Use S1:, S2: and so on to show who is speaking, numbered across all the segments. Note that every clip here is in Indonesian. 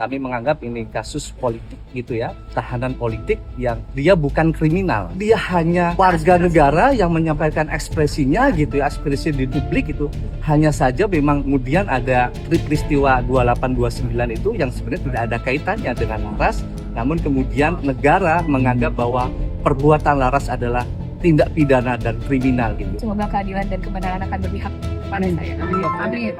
S1: Kami menganggap ini kasus politik gitu ya, tahanan politik yang dia bukan kriminal. Dia hanya warga negara yang menyampaikan ekspresinya gitu ya, ekspresi di publik itu. Hanya saja memang kemudian ada peristiwa 2829 itu yang sebenarnya tidak ada kaitannya dengan Laras. Namun kemudian negara menganggap bahwa perbuatan Laras adalah tindak pidana dan kriminal gitu.
S2: Semoga keadilan dan kebenaran akan berpihak pada saya. Amin.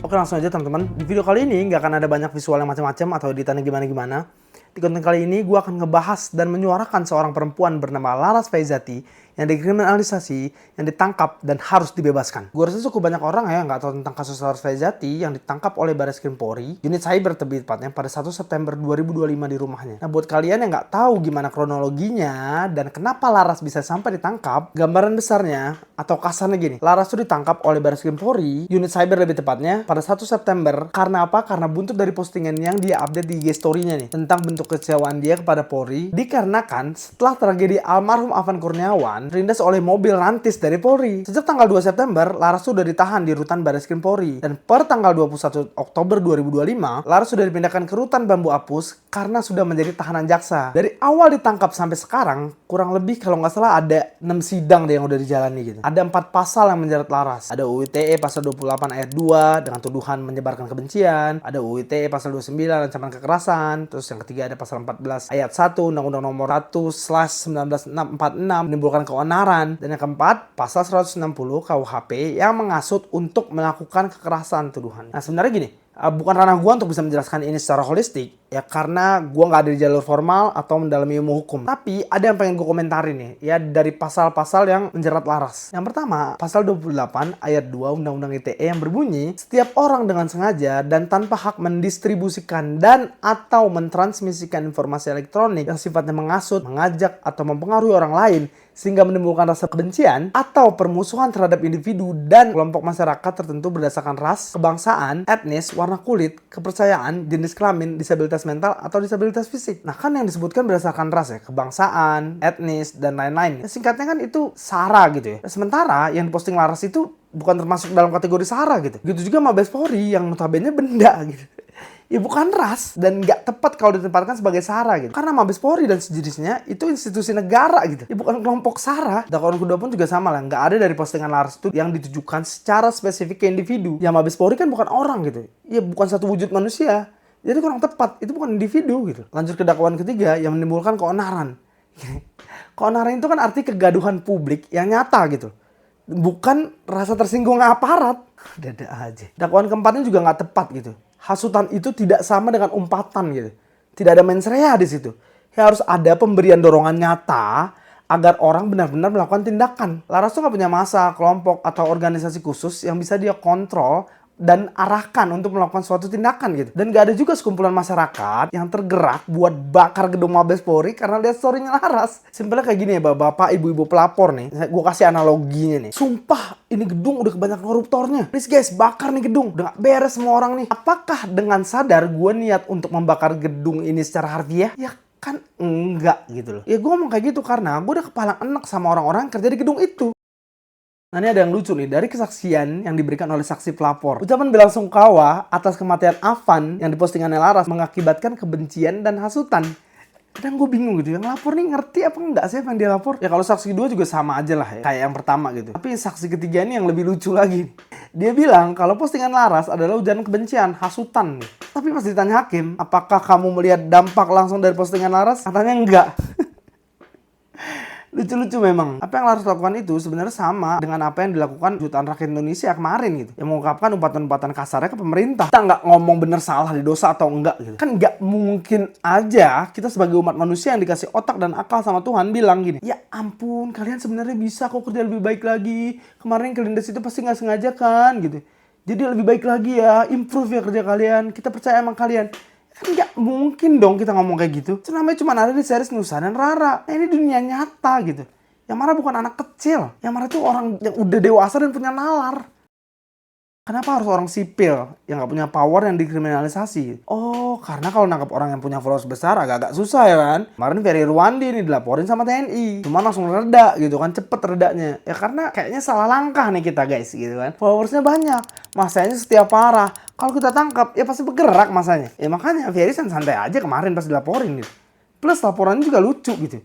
S3: Oke, langsung aja teman-teman. Di video kali ini nggak akan ada banyak visual yang macam-macam atau editannya gimana-gimana. Di konten kali ini gue akan ngebahas dan menyuarakan seorang perempuan bernama Laras Faizati yang dikriminalisasi, yang ditangkap dan harus dibebaskan. Gue rasa cukup banyak orang ya nggak tahu tentang kasus Laras Faizati yang ditangkap oleh Barreskrim Polri, unit cyber lebih tepatnya pada 1 September 2025 di rumahnya. Nah, buat kalian yang nggak tahu gimana kronologinya dan kenapa Laras bisa sampai ditangkap, gambaran besarnya atau kasarnya gini, Laras tuh ditangkap oleh Barreskrim Polri, unit cyber lebih tepatnya, pada 1 September. Karena apa? Karena buntut dari postingan yang dia update di IG story-nya nih tentang bentuk kekecewaan dia kepada Polri, dikarenakan setelah tragedi almarhum Afan Kurniawan terlindas oleh mobil rantis dari Polri. Sejak tanggal 2 September, Laras sudah ditahan di rutan Barreskrim Polri. Dan per tanggal 21 Oktober 2025, Laras sudah dipindahkan ke rutan Bambu Apus karena sudah menjadi tahanan jaksa. Dari awal ditangkap sampai sekarang, kurang lebih kalau nggak salah ada 6 sidang deh yang udah dijalani gitu. Ada 4 pasal yang menjerat Laras. Ada UU ITE pasal 28 ayat 2 dengan tuduhan menyebarkan kebencian. Ada UU ITE pasal 29 ancaman kekerasan. Terus yang ketiga ada pasal 14 ayat 1 Undang-Undang nomor 1/1946 menimbulkan keonaran. Dan yang keempat, pasal 160 KUHP yang mengasut untuk melakukan kekerasan tuduhan. Nah, sebenarnya gini, bukan ranah gue untuk bisa menjelaskan ini secara holistik ya, karena gue nggak ada di jalur formal atau mendalami ilmu hukum. Tapi ada yang pengen gue komentarin nih ya, dari pasal-pasal yang menjerat Laras. Yang pertama, pasal 28 ayat 2 Undang-Undang ITE yang berbunyi, setiap orang dengan sengaja dan tanpa hak mendistribusikan dan atau mentransmisikan informasi elektronik yang sifatnya mengasut, mengajak atau mempengaruhi orang lain sehingga menimbulkan rasa kebencian atau permusuhan terhadap individu dan kelompok masyarakat tertentu berdasarkan ras, kebangsaan, etnis, warna kulit, kepercayaan, jenis kelamin, disabilitas mental, atau disabilitas fisik. Nah, kan yang disebutkan berdasarkan ras ya, kebangsaan, etnis, dan lain-lain. Ya, singkatnya kan itu SARA gitu ya. Sementara yang diposting Laras itu bukan termasuk dalam kategori SARA gitu. Gitu juga Mabes Polri yang notabene benda gitu. Ya bukan ras dan nggak tepat kalau ditempatkan sebagai SARA gitu. Karena Mabes Polri dan sejenisnya itu institusi negara gitu. Ya bukan kelompok SARA. Dakwaan kedua pun juga sama lah. Nggak ada dari postingan Laras itu yang ditujukan secara spesifik ke individu. Ya Mabes Polri kan bukan orang gitu. Ya bukan satu wujud manusia. Jadi kurang tepat. Itu bukan individu gitu. Lanjut ke dakwaan ketiga yang menimbulkan keonaran. Keonaran itu kan arti kegaduhan publik yang nyata gitu. Bukan rasa tersinggung aparat. Dada aja. Dakwaan keempatnya juga nggak tepat gitu. Hasutan itu tidak sama dengan umpatan gitu. Tidak ada mens rea di situ. Ya harus ada pemberian dorongan nyata agar orang benar-benar melakukan tindakan. Laras tuh nggak punya massa, kelompok, atau organisasi khusus yang bisa dia kontrol dan arahkan untuk melakukan suatu tindakan gitu. Dan gak ada juga sekumpulan masyarakat yang tergerak buat bakar gedung Mabes Polri karena lihat story-nya Laras. Simpelnya kayak gini ya bapak, ibu-ibu pelapor nih. Gue kasih analoginya nih. Sumpah ini gedung udah kebanyakan koruptornya. Please guys, bakar nih gedung. Udah gak beres semua orang nih. Apakah dengan sadar gue niat untuk membakar gedung ini secara harfiah? Ya kan enggak gitu loh. Ya gue ngomong kayak gitu karena gue udah kepalang enak sama orang-orang yang kerja di gedung itu. Nah, ini ada yang lucu nih, dari kesaksian yang diberikan oleh saksi pelapor. Ucapan belasungkawa atas kematian Afan yang dipostingannya Laras mengakibatkan kebencian dan hasutan. Kadang gue bingung gitu, yang lapor nih ngerti apa enggak sih apa yang dia lapor? Ya kalau saksi kedua juga sama aja lah ya, kayak yang pertama gitu. Tapi saksi ketiga ini yang lebih lucu lagi. Dia bilang kalau postingan Laras adalah ujaran kebencian, hasutan nih. Tapi pas ditanya hakim, apakah kamu melihat dampak langsung dari postingan Laras? Katanya enggak. Lucu-lucu memang. Apa yang Laras lakukan itu sebenarnya sama dengan apa yang dilakukan jutaan rakyat Indonesia kemarin gitu. Yang mengungkapkan umpatan-umpatan kasarnya ke pemerintah. Kita nggak ngomong bener salah di dosa atau enggak gitu. Kan nggak mungkin aja kita sebagai umat manusia yang dikasih otak dan akal sama Tuhan bilang gini, ya ampun kalian sebenarnya bisa kok kerja lebih baik lagi. Kemarin kelindes itu pasti nggak sengaja kan gitu. Jadi lebih baik lagi ya, improve ya kerja kalian. Kita percaya sama kalian. Kan nggak mungkin dong kita ngomong kayak gitu. Itu namanya cuma ada di series Nusa dan Rara. Nah, ini dunia nyata gitu. Yang marah bukan anak kecil. Yang marah tuh orang yang udah dewasa dan punya nalar. Kenapa harus orang sipil yang nggak punya power yang dikriminalisasi? Oh, karena kalau nangkap orang yang punya followers besar agak-agak susah ya kan? Kemarin Ferry Irwandi ini dilaporin sama TNI. Cuma langsung reda gitu kan, cepet redanya. Ya karena kayaknya salah langkah nih kita guys gitu kan. Followersnya banyak, masanya setia parah. Kalau kita tangkap ya pasti bergerak masanya. Ya makanya Ferry santai aja kemarin pas dilaporin gitu. Plus laporannya juga lucu gitu.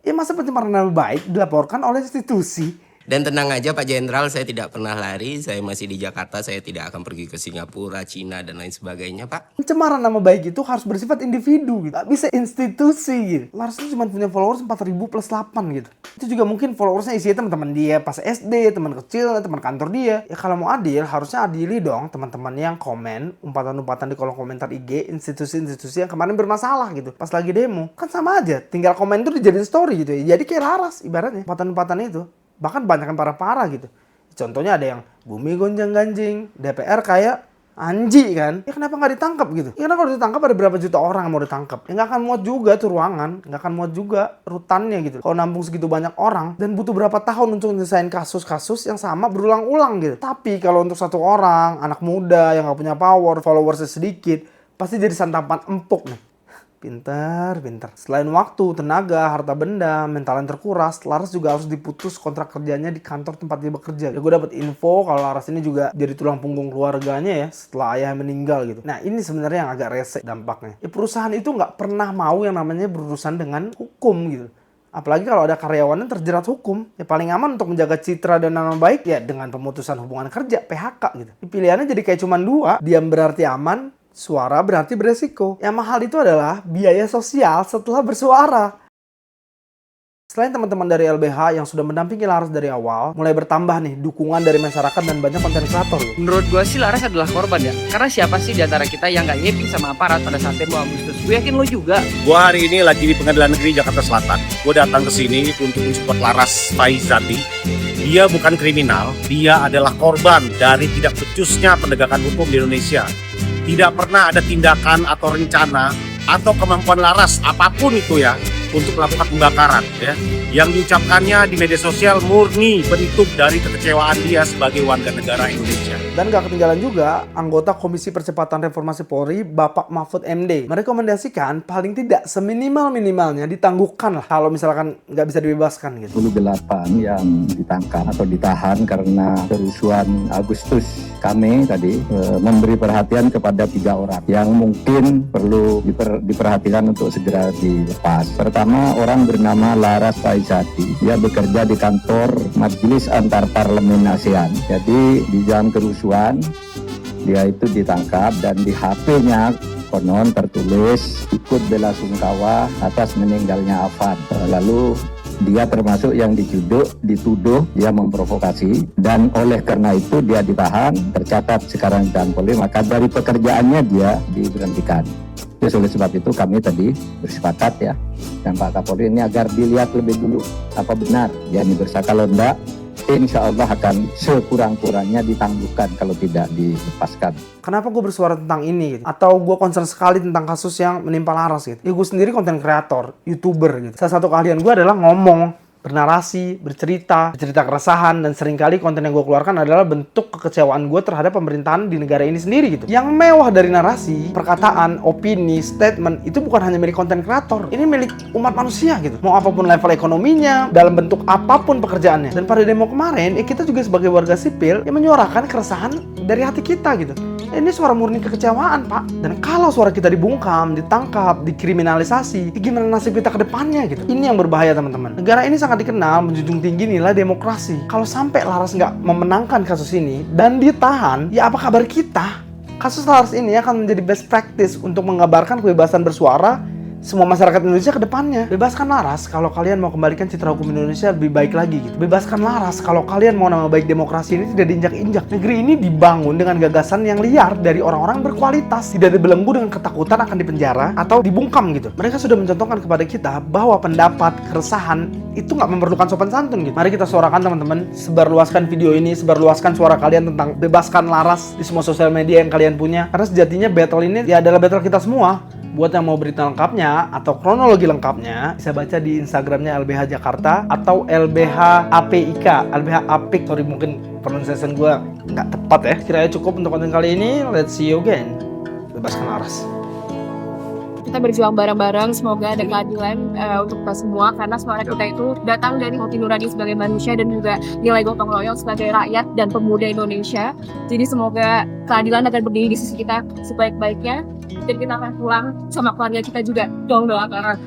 S3: Ya masa pencemaran nama baik dilaporkan oleh institusi?
S4: Dan tenang aja Pak Jenderal, saya tidak pernah lari, saya masih di Jakarta, saya tidak akan pergi ke Singapura, Cina, dan lain sebagainya Pak.
S3: Pencemaran nama baik itu harus bersifat individu gitu. Gak bisa institusi gitu. Lars itu cuma punya followers 4.000 plus 8 gitu. Itu juga mungkin followersnya isinya teman-teman dia pas SD, teman kecil, teman kantor dia. Ya kalau mau adil, harusnya adili dong teman-teman yang komen, umpatan-umpatan di kolom komentar IG, institusi-institusi yang kemarin bermasalah gitu. Pas lagi demo. Kan sama aja, tinggal komen tuh dijadiin story gitu ya. Jadi kayak Laras ibaratnya, umpatan-umpatan itu. Bahkan banyak yang parah-parah gitu. Contohnya ada yang bumi gonjang-ganjing, DPR kayak Anji kan. Ya kenapa nggak ditangkap gitu? Ya karena kalau ditangkap ada berapa juta orang yang mau ditangkap. Ya nggak akan muat juga tuh ruangan. Nggak akan muat juga rutannya gitu. Kalau nampung segitu banyak orang. Dan butuh berapa tahun untuk nyelesain kasus-kasus yang sama berulang-ulang gitu. Tapi kalau untuk satu orang, anak muda yang nggak punya power, followersnya sedikit, pasti jadi santapan empuk nih. Pintar. Selain waktu, tenaga, harta benda, mental yang terkuras, Laras juga harus diputus kontrak kerjanya di kantor tempat dia bekerja. Ya gue dapet info kalau Laras ini juga jadi tulang punggung keluarganya ya setelah ayahnya meninggal gitu. Nah ini sebenarnya yang agak rese dampaknya. Ya, perusahaan itu nggak pernah mau yang namanya berurusan dengan hukum gitu. Apalagi kalau ada karyawan yang terjerat hukum. Ya paling aman untuk menjaga citra dan nama baik ya dengan pemutusan hubungan kerja, PHK gitu. Pilihannya jadi kayak cuma dua, diam berarti aman, suara berarti beresiko. Yang mahal itu adalah biaya sosial setelah bersuara. Selain teman-teman dari LBH yang sudah mendampingi Laras dari awal, mulai bertambah nih dukungan dari masyarakat dan banyak konten kreator.
S5: Menurut gue sih Laras adalah korban ya. Karena siapa sih di antara kita yang gak ngeping sama aparat pada saat demo Agustus? Gue yakin lo juga.
S6: Gue hari ini lagi di Pengadilan Negeri Jakarta Selatan. Gue datang ke sini untuk mensupport Laras Faizati. Dia bukan kriminal, dia adalah korban dari tidak becusnya penegakan hukum di Indonesia. Tidak pernah ada tindakan atau rencana atau kemampuan Laras apapun itu ya untuk melakukan pembakaran ya. Yang diucapkannya di media sosial murni bentuk dari kekecewaan dia sebagai warga negara Indonesia.
S3: Dan gak ketinggalan juga anggota Komisi Percepatan Reformasi Polri Bapak Mahfud MD merekomendasikan paling tidak seminimal-minimalnya ditangguhkan lah kalau misalkan nggak bisa dibebaskan gitu.
S7: 28 yang ditangkap atau ditahan karena kerusuhan Agustus. Kami tadi memberi perhatian kepada 3 orang yang mungkin perlu diperhatikan untuk segera dilepas. Pertama, orang bernama Laras Faizati. Dia bekerja di kantor Majelis Antar Parlemen ASEAN. Jadi di jam kerusuhan dia itu ditangkap dan di HP-nya konon tertulis ikut bela sungkawa atas meninggalnya Afan. Lalu dia termasuk yang dituduh dia memprovokasi dan oleh karena itu dia ditahan, tercatat sekarang di tahan polri, maka dari pekerjaannya dia diberhentikan. Jadi oleh sebab itu kami tadi bersepakat ya dan Pak Kapolri ini agar dilihat lebih dulu apa benar dia ini bersalah. Kalau enggak, insya Allah akan sekurang-kurangnya ditangguhkan kalau tidak dilepaskan.
S3: Kenapa gue bersuara tentang ini gitu? Atau gue concern sekali tentang kasus yang menimpa Laras gitu? Ya gue sendiri konten kreator, YouTuber gitu. Salah satu keahlian gue adalah ngomong, bernarasi, bercerita keresahan, dan seringkali konten yang gue keluarkan adalah bentuk kekecewaan gue terhadap pemerintahan di negara ini sendiri gitu. Yang mewah dari narasi, perkataan, opini, statement itu bukan hanya milik konten kreator. Ini milik umat manusia gitu. Mau apapun level ekonominya, dalam bentuk apapun pekerjaannya. Dan pada demo kemarin, kita juga sebagai warga sipil yang menyuarakan keresahan dari hati kita gitu. Ini suara murni kekecewaan, Pak. Dan kalau suara kita dibungkam, ditangkap, dikriminalisasi, gimana nasib kita ke depannya gitu. Ini yang berbahaya, teman-teman. Negara ini sangat dikenal menjunjung tinggi nilai demokrasi. Kalau sampai Laras nggak memenangkan kasus ini dan ditahan, ya apa kabar kita? Kasus Laras ini akan menjadi best practice untuk mengabarkan kebebasan bersuara semua masyarakat Indonesia ke depannya. Bebaskan Laras kalau kalian mau kembalikan citra hukum Indonesia lebih baik lagi gitu. Bebaskan Laras kalau kalian mau nama baik demokrasi ini tidak diinjak-injak. Negeri ini dibangun dengan gagasan yang liar dari orang-orang berkualitas, tidak dibelenggu dengan ketakutan akan dipenjara atau dibungkam gitu. Mereka sudah mencontohkan kepada kita bahwa pendapat, keresahan itu nggak memerlukan sopan santun gitu. Mari kita suarakan teman-teman, sebarluaskan video ini, sebarluaskan suara kalian tentang bebaskan Laras di semua sosial media yang kalian punya. Karena sejatinya battle ini ya adalah battle kita semua. Buat yang mau berita lengkapnya atau kronologi lengkapnya, bisa baca di Instagramnya LBH Jakarta atau LBH APIK, LBH APIK. Sorry, mungkin pronunciation gue nggak tepat ya. Kiranya cukup untuk konten kali ini. Let's see you again. Bebaskan Laras.
S2: Kita berjuang bareng-bareng, semoga ada keadilan untuk kita semua, karena suara kita itu datang dari hati nurani sebagai manusia dan juga nilai gotong royong sebagai rakyat dan pemuda Indonesia. Jadi semoga keadilan akan berdiri di sisi kita sebaik-baiknya dan kita akan pulang sama keluarga kita juga. Doakan.